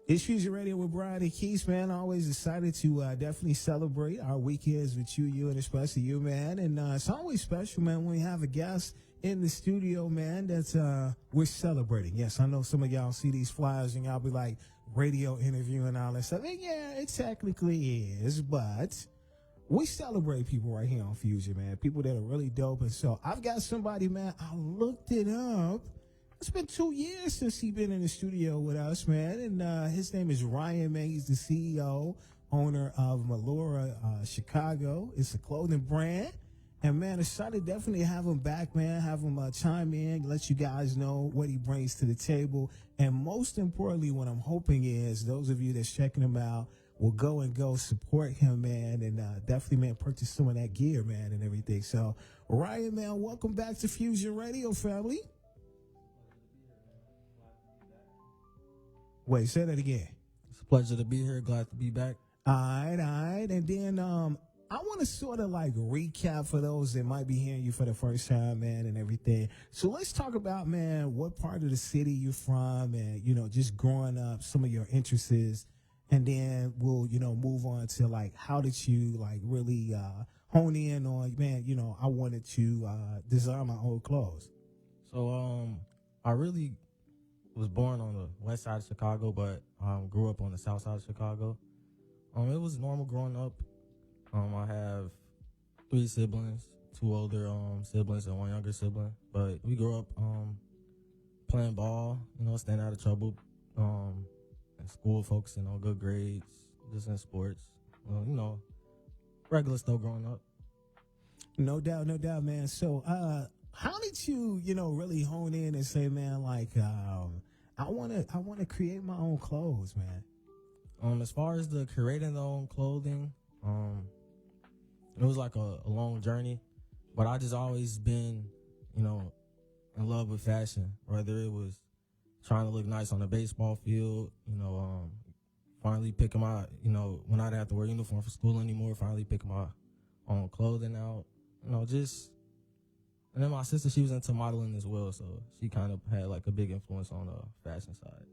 It's Fusion Radio with Brian and Keith, man. Always excited to definitely celebrate our weekends with you, and especially you, man. And it's always special, man, when we have a guest in the studio, man, that's we're celebrating. Yes, I know some of y'all see these flyers and y'all be like, radio interview and all that stuff. And yeah, it technically is, but we celebrate people right here on Fusion, man. People that are really dope. And so I've got somebody, man, I looked it up. It's been 2 years since he's been in the studio with us, man. And his name is Ryan, man. He's the CEO, owner of Meliora Chicago. It's a clothing brand. And, man, excited definitely have him back, man. Have him chime in, let you guys know what he brings to the table. And most importantly, what I'm hoping is those of you that's checking him out will go support him, man. And definitely, man, purchase some of that gear, man, and everything. So, Ryan, man, welcome back to Fusion Radio, family. Wait, say that again. It's a pleasure to be here. Glad to be back. All right. And then I want to sort of like recap for those that might be hearing you for the first time, man, and everything. So let's talk about, man, what part of the city you're from and, just growing up, some of your interests. And then we'll, move on to like, how did you like really hone in on, man, I wanted to design my own clothes. So I really was born on the west side of Chicago, but grew up on the south side of Chicago. It was normal growing up. I have 3 siblings, 2 older siblings and 1 younger sibling. But we grew up playing ball, staying out of trouble, in school, focusing on good grades, just in sports. Regular stuff growing up. No doubt, man. So how did you, really hone in and say, man, like, I want to create my own clothes, man? As far as the creating their own clothing, it was like a long journey, but I just always been, in love with fashion, whether it was trying to look nice on a baseball field, finally picking my, when I didn't have to wear uniform for school anymore, finally picking my own clothing out, just. And then my sister, she was into modeling as well, so she kind of had like a big influence on the fashion side.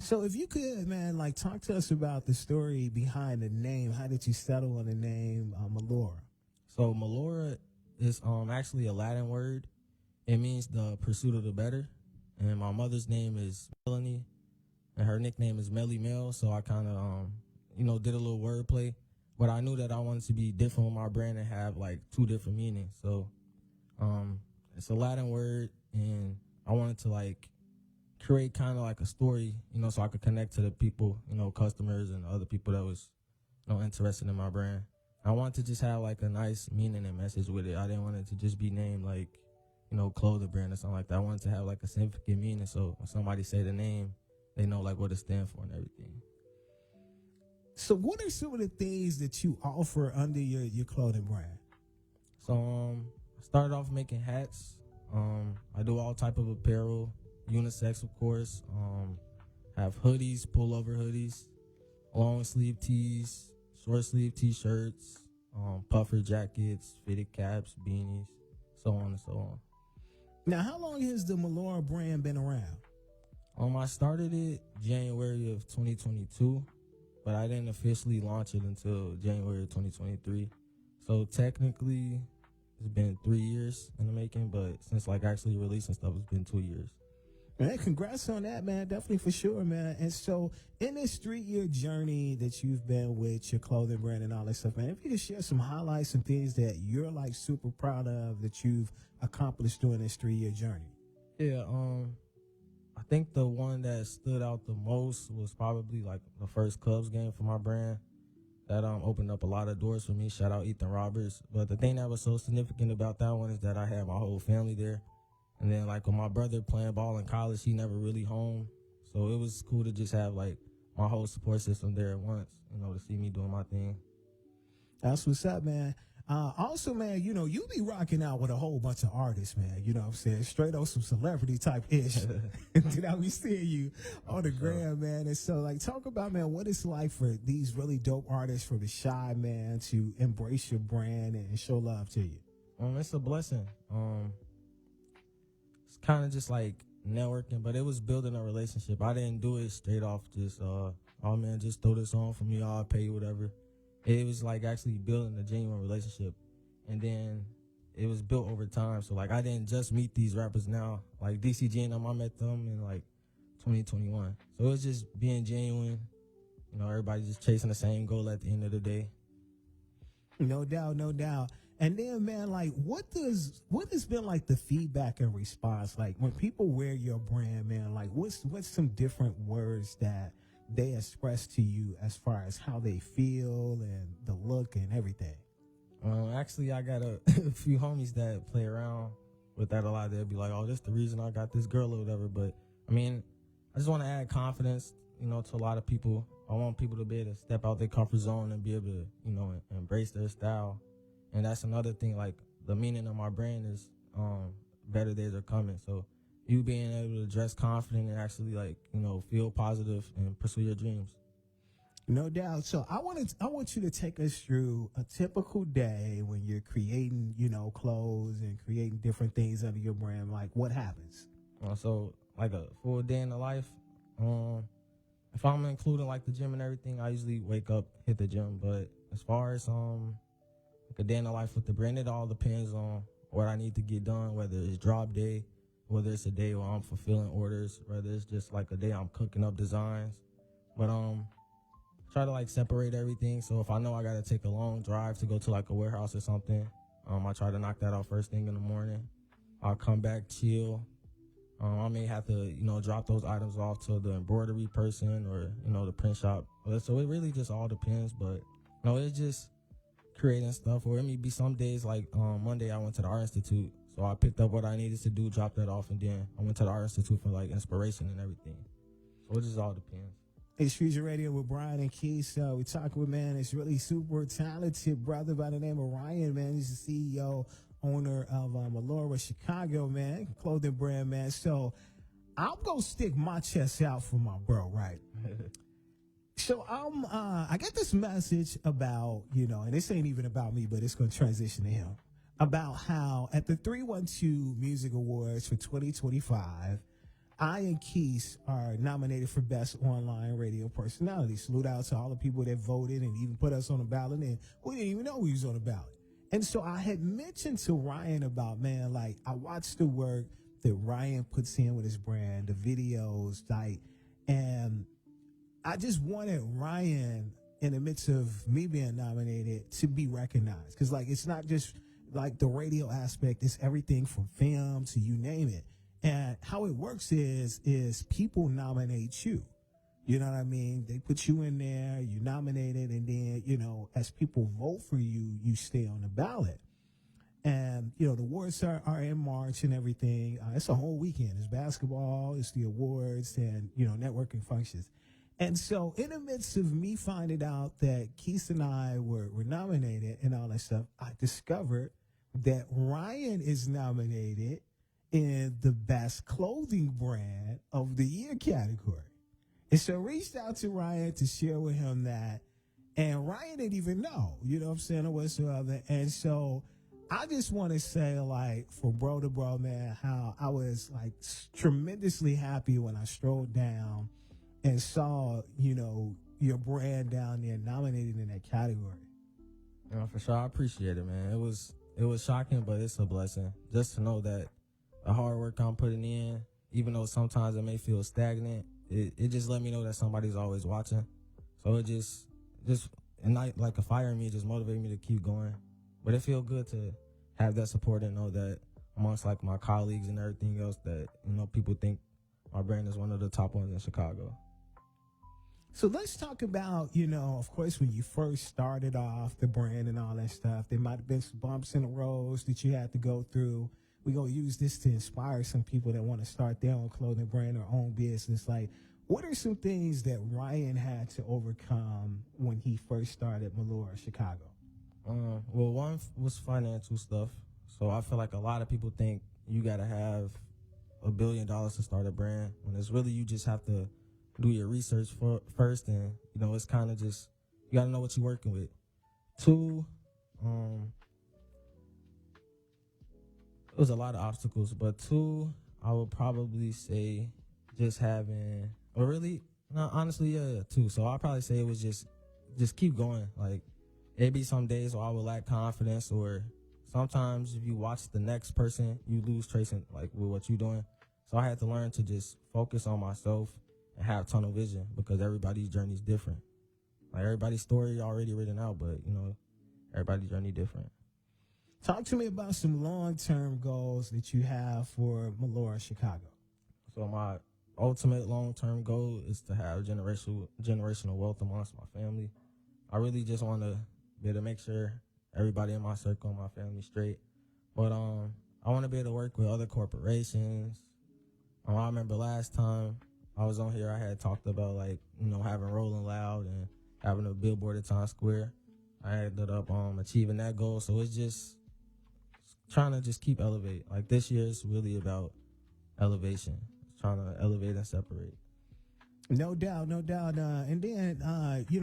So if you could, man, like talk to us about the story behind the name. How did you settle on the name Meliora? So Meliora is actually a Latin word. It means the pursuit of the better. And my mother's name is Melanie, and her nickname is Melly Mel. So I kind of, did a little wordplay. But I knew that I wanted to be different with my brand and have like 2 different meanings. So it's a Latin word, and I wanted to like create kind of like a story, so I could connect to the people, customers and other people that was, interested in my brand. I wanted to just have like a nice meaning and message with it. I didn't want it to just be named like, clothing brand or something like that. I wanted to have like a significant meaning, so when somebody say the name, they know like what it stands for and everything. So what are some of the things that you offer under your clothing brand? So I started off making hats. I do all type of apparel, unisex, of course. Have hoodies, pullover hoodies, long sleeve tees, short sleeve t-shirts, puffer jackets, fitted caps, beanies, so on and so on. Now, how long has the Meliora brand been around? I started it January of 2022, but I didn't officially launch it until January of 2023. So technically, it's been 3 years in the making, but since like actually releasing stuff, it's been 2 years. Man, congrats on that, man. Definitely for sure, man. And so in this 3-year journey that you've been with your clothing brand and all that stuff, man, if you could share some highlights and things that you're like super proud of that you've accomplished during this 3-year journey. Yeah, I think the one that stood out the most was probably like the first Cubs game for my brand. That opened up a lot of doors for me. Shout out Ethan Roberts. But the thing that was so significant about that one is that I had my whole family there. And then like with my brother playing ball in college, he never really home. So it was cool to just have like my whole support system there at once, to see me doing my thing. That's what's up, man. Also, man, you be rocking out with a whole bunch of artists, man. You know what I'm saying? Straight on some celebrity type ish. And I be seeing you on the gram, man. And so, like, talk about, man, what it's like for these really dope artists from the Shy, man, to embrace your brand and show love to you. It's a blessing. it's kind of just like networking, but it was building a relationship. I didn't do it straight off just, oh man, just throw this on for me, I'll pay you whatever. It was like actually building a genuine relationship. And then it was built over time. So like I didn't just meet these rappers now. Like DCG and them, I met them in like 2021. So it was just being genuine. You know, everybody just chasing the same goal at the end of the day. No doubt, no doubt. And then, man, like, what has been like the feedback and response? Like, when people wear your brand, man, like, what's some different words that they express to you as far as how they feel and the look and everything? Actually, I got a, a few homies that play around with that a lot. They'll be like, "Oh, this the reason I got this girl or whatever." But I mean, I just want to add confidence, you know, to a lot of people. I want people to be able to step out their comfort zone and be able to, you know, embrace their style. And that's another thing. Like the meaning of my brand is, better days are coming. So you being able to dress confident and actually like, you know, feel positive and pursue your dreams. No doubt. So I want you to take us through a typical day when you're creating, you know, clothes and creating different things under your brand. Like, what happens? So like a full day in the life. If I'm including like the gym and everything, I usually wake up, hit the gym. But as far as like a day in the life with the brand, it all depends on what I need to get done, whether it's drop day, whether it's a day where I'm fulfilling orders, whether it's just like a day I'm cooking up designs. But try to like separate everything. So if I know I gotta take a long drive to go to like a warehouse or something, I try to knock that out first thing in the morning. I'll come back, chill. I may have to, you know, drop those items off to the embroidery person or, you know, the print shop. So it really just all depends. But, you know, it's just creating stuff. Or it may be some days like Monday I went to the Art Institute. So I picked up what I needed to do, dropped that off, and then I went to the Art Institute for like inspiration and everything. So it just all depends. It's Fusion Radio with Brian and Keith. We talking with, man, it's really super talented brother by the name of Ryan, man. He's the CEO, owner of Meliora Chicago, man, clothing brand, man. So I'm going to stick my chest out for my bro, right? So I got this message about, you know, and this ain't even about me, but it's going to transition to him, about how at the 312 Music Awards for 2025, I and Keith are nominated for Best Online Radio Personality. Salute out to all the people that voted and even put us on the ballot, and we didn't even know we was on the ballot. And so I had mentioned to Ryan about, man, like, I watched the work that Ryan puts in with his brand, the videos, like, and I just wanted Ryan, in the midst of me being nominated, to be recognized. Because, like, it's not just, like, the radio aspect. It's everything from film to you name it. And how it works is people nominate you. You know what I mean? They put you in there, you nominated, and then, you know, as people vote for you, you stay on the ballot. And, you know, the awards are in March and everything. It's a whole weekend. It's basketball, it's the awards, and, you know, networking functions. And so in the midst of me finding out that Keith and I were nominated and all that stuff, I discovered that Ryan is nominated in the Best Clothing Brand of the Year category. And so I reached out to Ryan to share with him that, and Ryan didn't even know, you know what I'm saying, or whatsoever. And so I just want to say, like, for bro to bro, man, how I was, like, tremendously happy when I strolled down and saw, you know, your brand down there nominated in that category. You know, for sure, I appreciate it, man. It was shocking, but it's a blessing just to know that the hard work I'm putting in, even though sometimes it may feel stagnant, it just let me know that somebody's always watching. So it just and like a fire in me, just motivated me to keep going. But it feel good to have that support and know that amongst like my colleagues and everything else that, you know, people think my brand is one of the top ones in Chicago. So let's talk about, you know, of course, when you first started off the brand and all that stuff, there might have been some bumps in the roads that you had to go through. We're going to use this to inspire some people that want to start their own clothing brand or own business. Like, what are some things that Ryan had to overcome when he first started Meliora Chicago? Well, one was financial stuff. So I feel like a lot of people think you got to have $1 billion to start a brand, when it's really you just have to do your research first, and, you know, it's kind of just, you got to know what you're working with. Two, it was a lot of obstacles, but two, I would probably say just having, or really, no, honestly, yeah, too. So I'll probably say it was just keep going. Like, it'd be some days where I would lack confidence, or sometimes if you watch the next person, you lose trace in, like, with what you're doing. So I had to learn to just focus on myself and have tunnel vision, because everybody's journey is different. Like, everybody's story already written out, but, everybody's journey different. Talk to me about some long-term goals that you have for Meliora Chicago. So my ultimate long-term goal is to have generational wealth amongst my family. I really just want to be able to make sure everybody in my circle, my family, straight. But I want to be able to work with other corporations. I remember last time I was on here, I had talked about, like, having Rolling Loud and having a billboard at Times Square. I ended up achieving that goal. So it's just trying to just keep elevate. Like, this year is really about elevation. It's trying to elevate and separate. No doubt, no doubt. And then,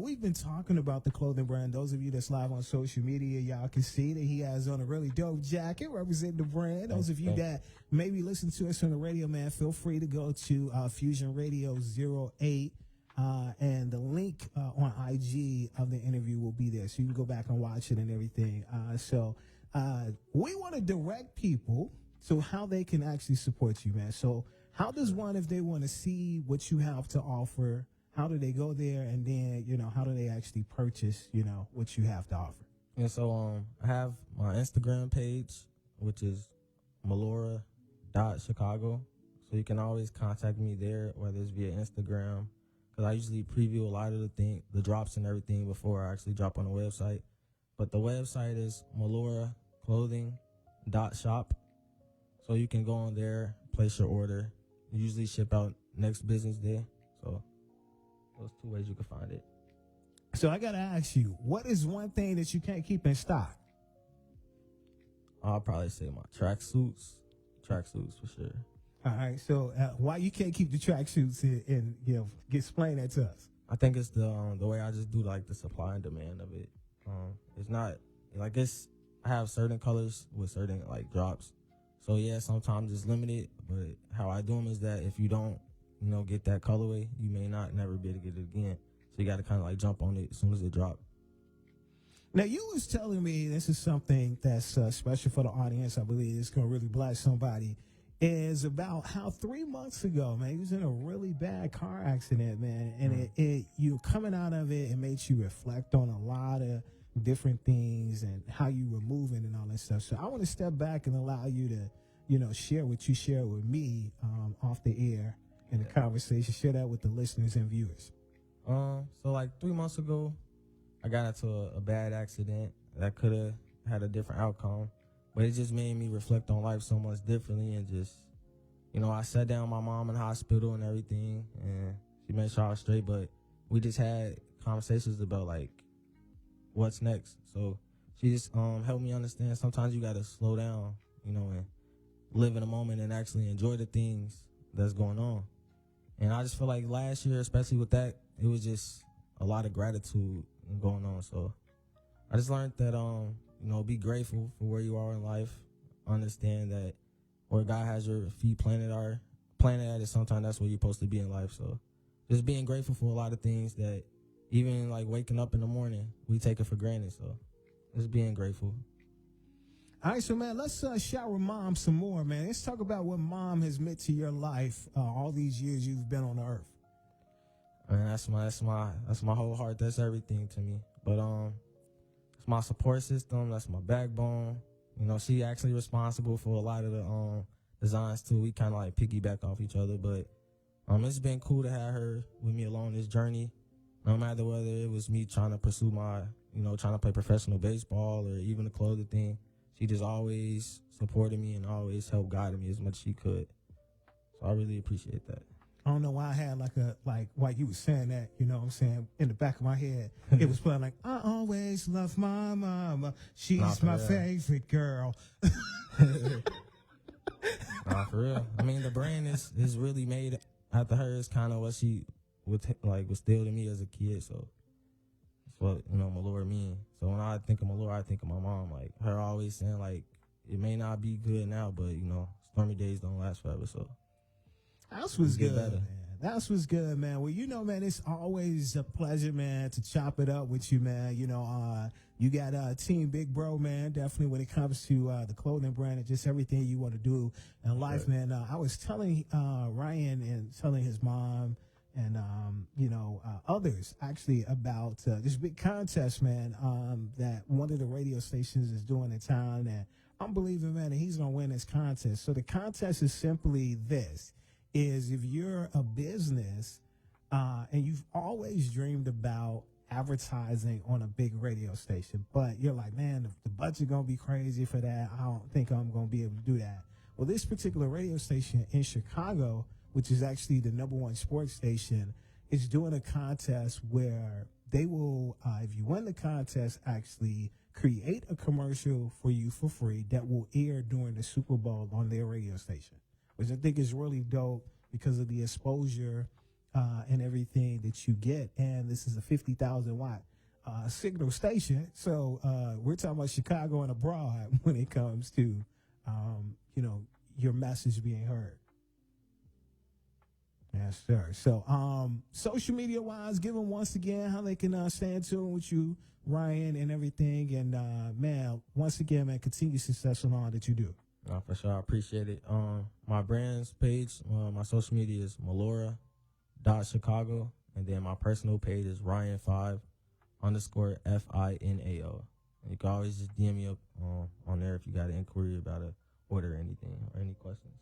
we've been talking about the clothing brand. Those of you that's live on social media, y'all can see that he has on a really dope jacket representing the brand. Those of you that maybe listen to us on the radio, man, feel free to go to Fusion Radio 08. And the link on IG of the interview will be there. So you can go back and watch it and everything. So we want to direct people to how they can actually support you, man. So how does one, if they want to see what you have to offer, how do they go there? And then, how do they actually purchase, what you have to offer? And so I have my Instagram page, which is Meliora.Chicago. So you can always contact me there, whether it's via Instagram, because I usually preview a lot of the drops and everything before I actually drop on the website. But the website is MelioraClothing.shop. So you can go on there, place your order. Usually ship out next business day. So those two ways you can find it. So I got to ask you, what is one thing that you can't keep in stock? I'll probably say my tracksuits for sure. All right. So why you can't keep the tracksuits and explain that to us? I think it's the way I just do, like, the supply and demand of it. It's not like I have certain colors with certain, like, drops. So yeah, sometimes it's limited, but how I do them is that if you don't, get that colorway, you may never be able to get it again. So you got to kind of, like, jump on it as soon as it drops. Now, you was telling me this is something that's special for the audience. I believe it's going to really bless somebody. Is about how 3 months ago, man, he was in a really bad car accident, man. And you coming out of it, it makes you reflect on a lot of different things and how you were moving and all that stuff. So I want to step back and allow you to, share what you share with me off the air in the conversation. Share that with the listeners and viewers. So like 3 months ago, I got into a bad accident that could have had a different outcome, but it just made me reflect on life so much differently. And just, I sat down with my mom in the hospital and everything, and she made sure I was straight, but we just had conversations about, like, what's next. So she just helped me understand sometimes you got to slow down, and live in a moment and actually enjoy the things that's going on. And I just feel like last year, especially with that, it was just a lot of gratitude going on. So I just learned that, be grateful for where you are in life. Understand that where God has your feet planted at is sometimes that's where you're supposed to be in life. So just being grateful for a lot of things that even, like, waking up in the morning, we take it for granted. So just being grateful. All right, so, man, let's shower Mom some more, man. Let's talk about what Mom has meant to your life all these years you've been on the earth. Man, that's my whole heart. That's everything to me. But it's my support system. That's my backbone. She actually responsible for a lot of the designs too. We kind of, like, piggyback off each other. But it's been cool to have her with me along this journey. No matter whether it was me trying to pursue my, trying to play professional baseball or even the clothing thing, she just always supported me and always helped guide me as much as she could. So I really appreciate that. I don't know why I had while you were saying that, you know what I'm saying, in the back of my head, it was playing like, I always love my mama. She's my favorite girl. Nah, for real. I mean, the brand is really made after her. Is kind of what she was still to me as a kid. So that's what, Meliora mean. So when I think of Meliora, I think of my mom. Like, her always saying, like, it may not be good now, but, stormy days don't last forever. So That's what's get good, better. man. That's what's good, man. Well, man, it's always a pleasure, man, to chop it up with you, man. You got Team Big Bro, man, definitely when it comes to the clothing brand and just everything you want to do in life, man. I was telling Ryan and telling his mom and, others actually about this big contest, man, that one of the radio stations is doing in town. And I'm believing, man, that he's going to win this contest. So the contest is simply this. Is if you're a business and you've always dreamed about advertising on a big radio station, but you're like, man, the budget gonna be crazy for that. I don't think I'm gonna be able to do that. Well, this particular radio station in Chicago, which is actually the #1 sports station, is doing a contest where they will, if you win the contest, actually create a commercial for you for free that will air during the Super Bowl on their radio station, which I think is really dope because of the exposure and everything that you get. And this is a 50,000 watt signal station. So we're talking about Chicago and abroad when it comes to, your message being heard. Yes, sir. So social media wise, give them once again how they can stay in tune with you, Ryan, and everything. And, man, once again, man, continue success on all that you do. No, for sure. I appreciate it. My brand's page, my social media is Meliora.Chicago. And then my personal page is Ryan5_FINAO. And you can always just DM me up on there if you got an inquiry about a order or anything or any questions.